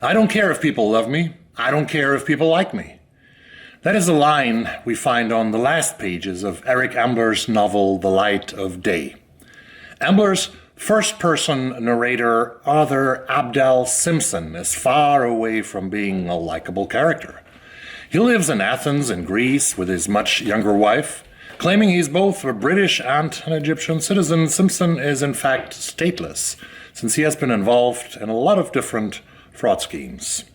I don't care if people love me. I don't care if people like me. That is a line we find on the last pages of Eric Ambler's novel The Light of Day. Ambler's first-person narrator, Arthur Abdel Simpson, is far away from being a likable character. He lives in Athens in Greece with his much younger wife. Claiming he's both a British and an Egyptian citizen, Simpson is in fact stateless, since he has been involved in a lot of different fraud schemes.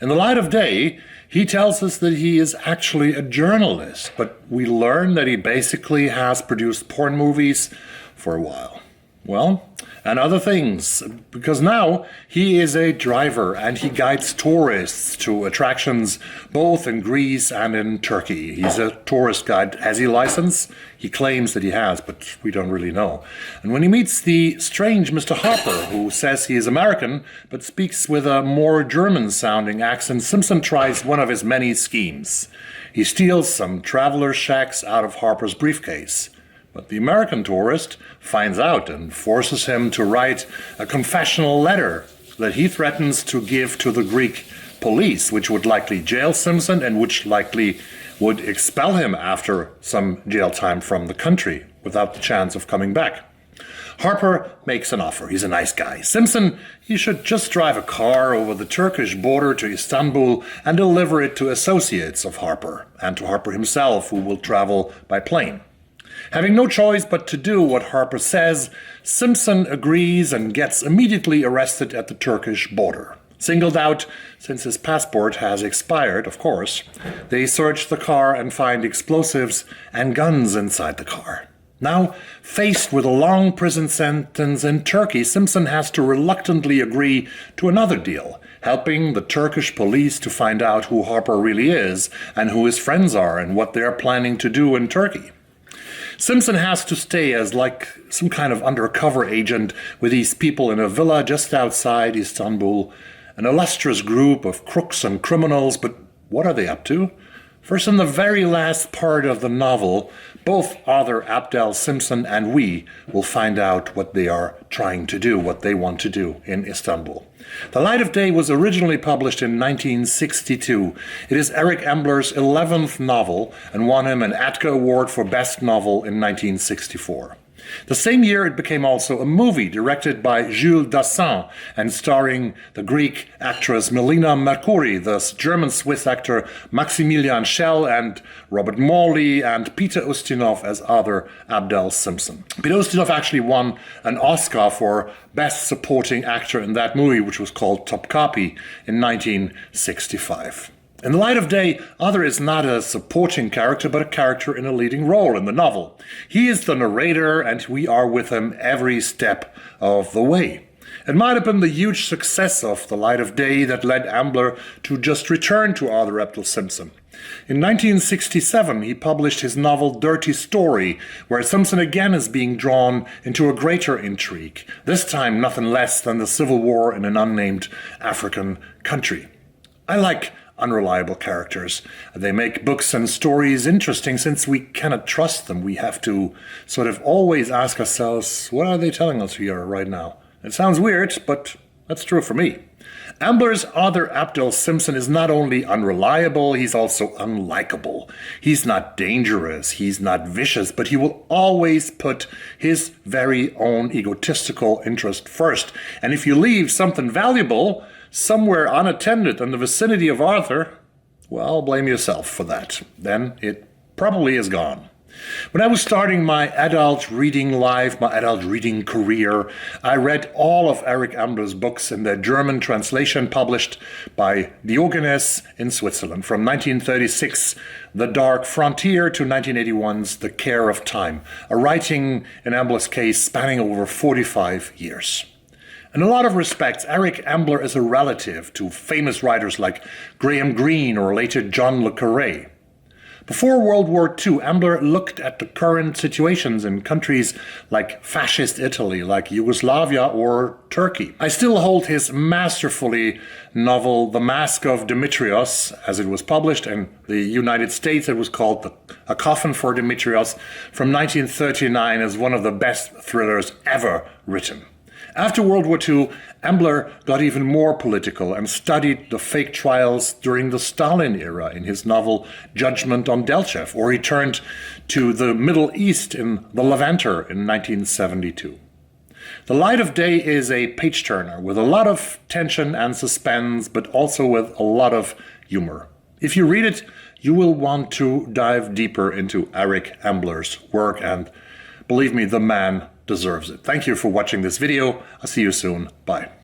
In The Light of Day, he tells us that he is actually a journalist, but we learn that he basically has produced porn movies for a while. Well, and other things, because now he is a driver and he guides tourists to attractions both in Greece and in Turkey. He's a tourist guide. Has he a license? He claims that he has, but we don't really know. And when he meets the strange Mr. Harper, who says he is American but speaks with a more German-sounding accent, Simpson tries one of his many schemes. He steals some traveler's checks out of Harper's briefcase. But the American tourist finds out and forces him to write a confessional letter that he threatens to give to the Greek police, which would likely jail Simpson and which likely would expel him after some jail time from the country without the chance of coming back. Harper makes an offer. He's a nice guy. Simpson, he should just drive a car over the Turkish border to Istanbul and deliver it to associates of Harper and to Harper himself, who will travel by plane. Having no choice but to do what Harper says, Simpson agrees and gets immediately arrested at the Turkish border. Singled out, since his passport has expired, of course, they search the car and find explosives and guns inside the car. Now, faced with a long prison sentence in Turkey, Simpson has to reluctantly agree to another deal, helping the Turkish police to find out who Harper really is and who his friends are and what they're planning to do in Turkey. Simpson has to stay as like some kind of undercover agent with these people in a villa just outside Istanbul, an illustrious group of crooks and criminals, but what are they up to? First, in the very last part of the novel, both Arthur Abdel Simpson and we will find out what they are trying to do, what they want to do in Istanbul. The Light of Day was originally published in 1962. It is Eric Ambler's 11th novel and won him an Atka Award for Best Novel in 1964. The same year, it became also a movie directed by Jules Dassin and starring the Greek actress Melina Mercouri, the German-Swiss actor Maximilian Schell, and Robert Morley and Peter Ustinov as Arthur Abdel Simpson. Peter Ustinov actually won an Oscar for Best Supporting Actor in that movie, which was called Top Copy in 1965. In The Light of Day, Arthur is not a supporting character, but a character in a leading role in the novel. He is the narrator, and we are with him every step of the way. It might have been the huge success of The Light of Day that led Ambler to just return to Arthur Abdel Simpson. In 1967, he published his novel Dirty Story, where Simpson again is being drawn into a greater intrigue, this time nothing less than the civil war in an unnamed African country. I like unreliable characters. They make books and stories interesting since we cannot trust them. We have to sort of always ask ourselves, what are they telling us here right now? It sounds weird, but that's true for me. Ambler's Arthur Abdel Simpson is not only unreliable, he's also unlikable. He's not dangerous, he's not vicious, but he will always put his very own egotistical interest first. And if you leave something valuable somewhere unattended in the vicinity of Arthur, well, blame yourself for that. Then it probably is gone. When I was starting my adult reading life, my adult reading career, I read all of Eric Ambler's books in their German translation published by Diogenes in Switzerland from 1936, The Dark Frontier, to 1981's The Care of Time, a writing, in Ambler's case, spanning over 45 years. In a lot of respects, Eric Ambler is a relative to famous writers like Graham Greene or later John le Carré. Before World War II, Ambler looked at the current situations in countries like fascist Italy, like Yugoslavia or Turkey. I still hold his masterfully novel The Mask of Dimitrios, as it was published in the United States. It was called A Coffin for Dimitrios from 1939 as one of the best thrillers ever written. After World War II, Ambler got even more political and studied the fake trials during the Stalin era in his novel Judgement On Delchev, or he turned to the Middle East in The Levanter in 1972. The Light of Day is a page-turner with a lot of tension and suspense, but also with a lot of humor. If you read it, you will want to dive deeper into Eric Ambler's work, and believe me, the man deserves it. Thank you for watching this video. I'll see you soon. Bye.